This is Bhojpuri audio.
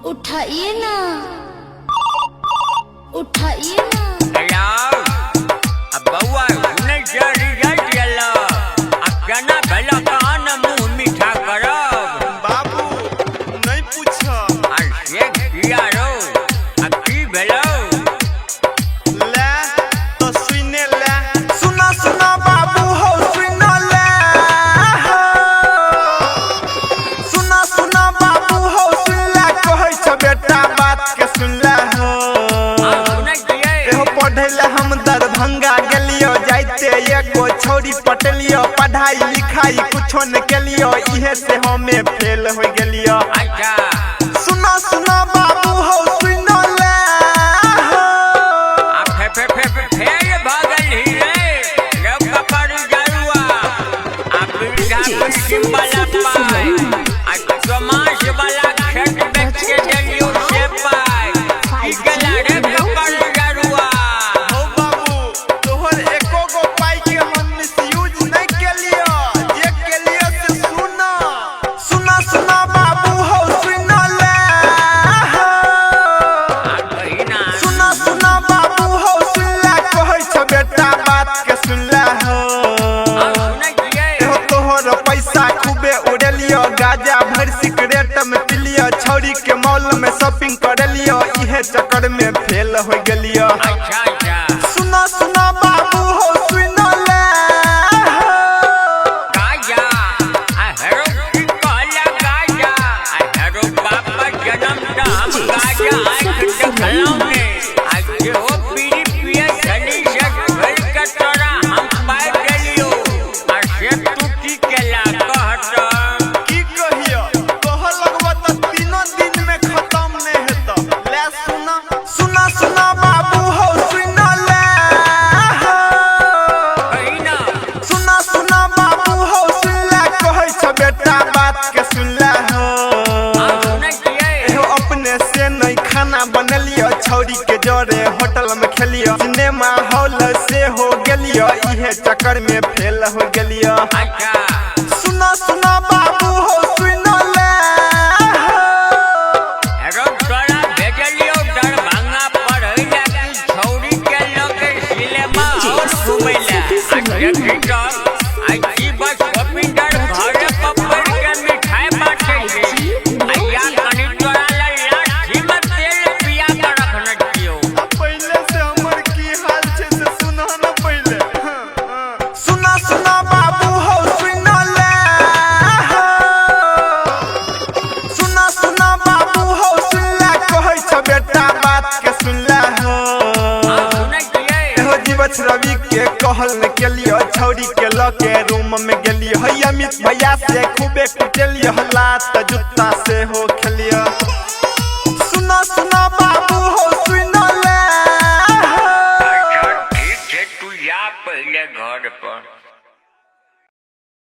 उठाइए ना, उठाइए ना। हेलो, अब बउआ नहीं चली जाती अल्लाह, अब कहना भला कहाँ न मुँह मीठा करब। बाबू नहीं पूछा अरे किया रो, अब की भेलो? ले तो सुने ले, सुना सुना बाबू हो सुना ले, सुना सुना बाबू हो सुन ले, कहै छ बेटा बात के सुन ले हो। एहो पढ़े ले हम दरभंगा गेलियो, जाइते एगो छौरी पटलियो, पढ़ाई लिखाई कुछो न केलियो, इहे से हमें फेल हो गेलियो। अच्छा सुना सुना बाबू हो सुना ले हो। अब फेर भागल ही रे, रब कपर जरुआ, अब बिरधा सिंबला पाए, अब समाज वाला खेत बेच के देलियो से पाए, ई गला रे कपर जरुआ। हो बाबू तोहर एको गो पाई के हम मिसयूज नहीं केलियो, जे केलियो से सुना सुना सुना बाबू हो सुना ले हो। सुना सुना बाबू हो सुन ले, कहै छ बेटा बात के सुन ले हो। एहो तोहर पैसा खूबे उड़ेलियो, गाजा भर सिगरेट में पिलियो, छौरी के मॉल में शॉपिंग करलियो, इहे चक्कर में फेल हो गेलियो। अच्छा अच्छा सुना सुना बाबू हो सुना ले हो। गाजा हेरो की कहला गाजा हेरो बापा जन्म दाम गाजा आके खलाउने आज हो पीरी पिए सनी से घर का तोरा हम पाए गेलियो आ से तू की केला कहत की कहियो कह लगबो त तीनों दिन में खत्म नहीं हेतो। ले सुना सुना सुना बाबू हो सुना ले हो। कहिना सुना सुना बाबू हो सुन ले, कहै छ बेटा बात के सुन ले हो। सुनै छियै एहो अपने से नहीं खाना बनलियो, छौरी के जरे होटल में खेलियो, सिनेमा हॉल से हो गेलियो, इहे चक्कर में फेल हो गेलियो। अच्छा सुना सुना बाबू हो सुना ले हो। हेरो तोरा भेजलियो दरभंगा पढ़ैला की छौरी के लगे सिनेमा हॉल घुमैला आ देखी आई की बस गोविंदर घरे पप्पड़ के मिठाई बाटे छी आया कनी तोरा ला लाठी में तेल पिया के रखने छियो। पहले से हमर की हाल छे से सुना न पहले। सुना सुना बाबू हो सुना ले हो। सुना सुना बाबू हो सुन ले, कहै छ बेटा बात के सुन ले हो। सुनै छियै एहो जीवछ रवि के कहल न केलियो, छौरी के लके रूम में गेलियो, है अमित भैया से खूबे कुटेलियो, लात जूता से हो खेलियो।